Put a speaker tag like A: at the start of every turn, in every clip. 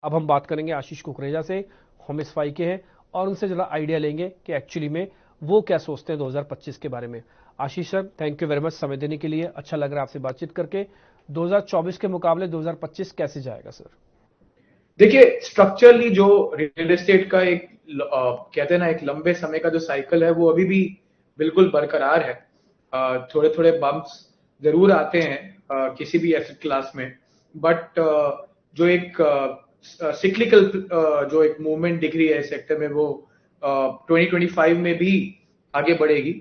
A: अब हम बात करेंगे आशीष कुकरेजा से, होम स्पाई के हैं, और उनसे जरा आइडिया लेंगे कि एक्चुअली में वो क्या सोचते हैं 2025 के बारे में। Ashish sir, thank you very much समय देने के लिए, अच्छा लग रहा है आपसे बातचीत करके। 2024 के मुकाबले 2025 कैसे जाएगा सर?
B: देखिए, स्ट्रक्चरली जो रियल एस्टेट का एक कहते हैं ना, एक लंबे समय का जो साइकिल है वो अभी भी बिल्कुल बरकरार है। थोड़े थोड़े बम्प्स जरूर आते हैं किसी भी एसेट क्लास में, बट जो एक सिक्लिकल जो एक मूवमेंट दिख रही है सेक्टर में वो 2025 में भी आगे बढ़ेगी।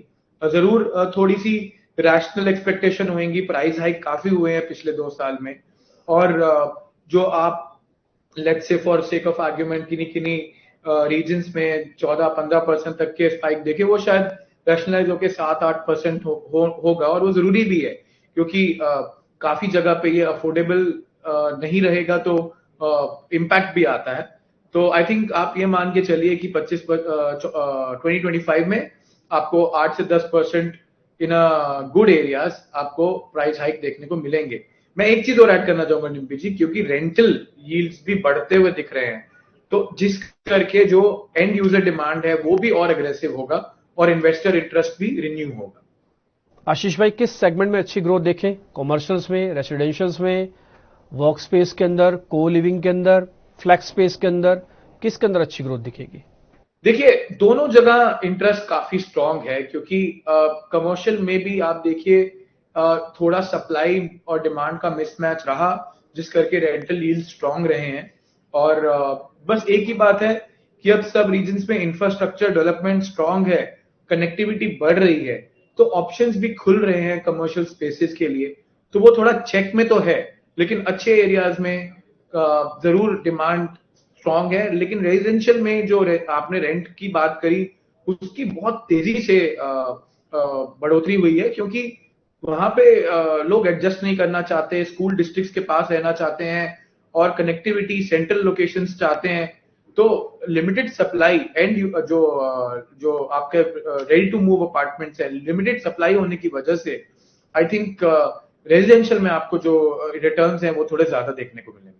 B: जरूर थोड़ी सी रैशनल एक्सपेक्टेशन होंगी, प्राइस हाइक काफी हुए हैं पिछले 2 साल में, और जो आप let's say for sake of argument किन्हीं किन्हीं रीजन्स में 14-15% तक के स्पाइक देखे, वो शायद रैशनलाइज होकर 7-8% होगा, और वो जरूरी भी है क्योंकि काफी जगह पे ये अफोर्डेबल नहीं रहेगा तो इम्पैक्ट भी आता है। तो आई थिंक आप ये मान के चलिए कि 2025 में आपको 8 से 10% इन गुड एरियाज आपको प्राइस हाइक देखने को मिलेंगे। मैं एक चीज और ऐड करना चाहूंगा डिम्पी जी, क्योंकि रेंटल यील्ड्स भी बढ़ते हुए दिख रहे हैं, तो जिस करके जो एंड यूजर डिमांड है वो भी और अग्रेसिव होगा और इन्वेस्टर इंटरेस्ट भी रिन्यू होगा।
A: आशीष भाई, किस सेगमेंट में अच्छी ग्रोथ देखें? कॉमर्शियल्स में, रेसिडेंशियल्स में, वर्क स्पेस के अंदर, को लिविंग के अंदर, फ्लैक्स स्पेस के अंदर, किसके अंदर अच्छी ग्रोथ दिखेगी?
B: देखिए, दोनों जगह इंटरेस्ट काफी स्ट्रांग है, क्योंकि कमर्शियल में भी आप देखिए थोड़ा सप्लाई और डिमांड का मिसमैच रहा, जिस करके रेंटल यील्ड स्ट्रांग रहे हैं। और बस एक ही बात है कि अब सब रीजन्स में इंफ्रास्ट्रक्चर डेवलपमेंट स्ट्रांग है, कनेक्टिविटी बढ़ रही है, तो ऑप्शंस भी खुल रहे हैं कमर्शियल स्पेसेस के लिए। तो वो थोड़ा चेक में तो है, लेकिन अच्छे एरियाज में जरूर डिमांड स्ट्रांग है। लेकिन रेजिडेंशियल में जो आपने रेंट की बात करी, उसकी बहुत तेजी से बढ़ोतरी हुई है, क्योंकि वहां पे लोग एडजस्ट नहीं करना चाहते, स्कूल डिस्ट्रिक्ट्स के पास रहना चाहते हैं और कनेक्टिविटी सेंट्रल लोकेशंस चाहते हैं। तो लिमिटेड सप्लाई एंड जो आपके रेडी टू मूव अपार्टमेंट्स है, लिमिटेड सप्लाई होने की वजह से आई थिंक रेजिडेंशियल में आपको जो रिटर्न्स हैं वो थोड़े ज्यादा देखने को मिलेंगे।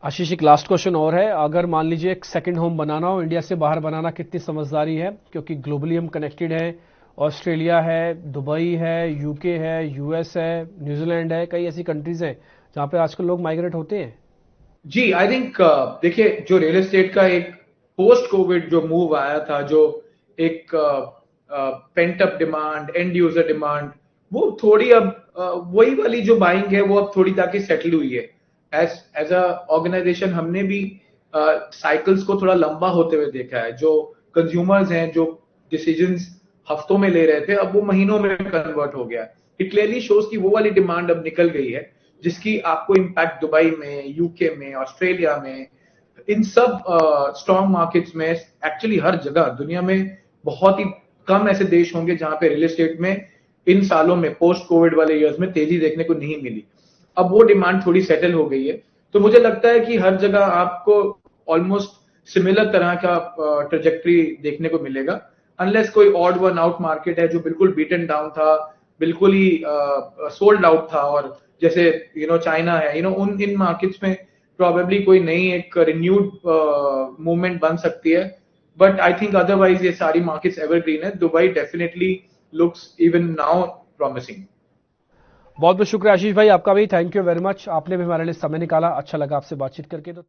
A: आशीष, एक लास्ट क्वेश्चन और है। अगर मान लीजिए एक सेकंड होम बनाना हो, इंडिया से बाहर बनाना कितनी समझदारी है? क्योंकि ग्लोबली हम कनेक्टेड हैं, ऑस्ट्रेलिया है, दुबई है, यूके है, यूएस है, न्यूजीलैंड है, कई ऐसी कंट्रीज हैं जहां पे आजकल लोग माइग्रेट होते हैं।
B: जी, आई थिंक देखिए, जो रियल एस्टेट का एक पोस्ट कोविड जो मूव आया था, जो एक pent up demand, and user demand, वो थोड़ी अब वही वाली जो बाइंग है वो अब थोड़ी ताकि सेटल हुई है। एज अ ऑर्गेनाइजेशन हमने भी साइकिल्स को थोड़ा लंबा होते हुए देखा है। जो कंज्यूमर्स हैं, जो डिसीजंस हफ्तों में ले रहे थे, अब वो महीनों में कन्वर्ट हो गया। इट क्लियरली शोज कि वो वाली डिमांड अब निकल गई है, जिसकी आपको इम्पैक्ट दुबई में, यूके में, ऑस्ट्रेलिया में, इन सब स्ट्रॉन्ग मार्केट्स में, एक्चुअली हर जगह दुनिया में बहुत ही कम ऐसे देश होंगे जहां पे रियल एस्टेट में इन सालों में, पोस्ट कोविड वाले ईयर्स में, तेजी देखने को नहीं मिली। अब वो डिमांड थोड़ी सेटल हो गई है, तो मुझे लगता है कि हर जगह आपको ऑलमोस्ट सिमिलर तरह का ट्रेजेक्टरी देखने को मिलेगा, अनलेस कोई ऑड वन आउट मार्केट है जो बिल्कुल बीटन डाउन था, बिल्कुल ही सोल्ड आउट था, और जैसे चाइना है, उन इन मार्केट्स में प्रोबेबली कोई नई एक रिन्यूड मूवमेंट बन सकती है। बट आई थिंक अदरवाइज ये सारी मार्केट्स एवरग्रीन है। Dubai definitely looks even now promising.
A: बहुत बहुत शुक्रिया आशीष भाई, आपका भी थैंक यू वेरी मच। आपने भी हमारे लिए समय निकाला, अच्छा लगा आपसे बातचीत करके। तो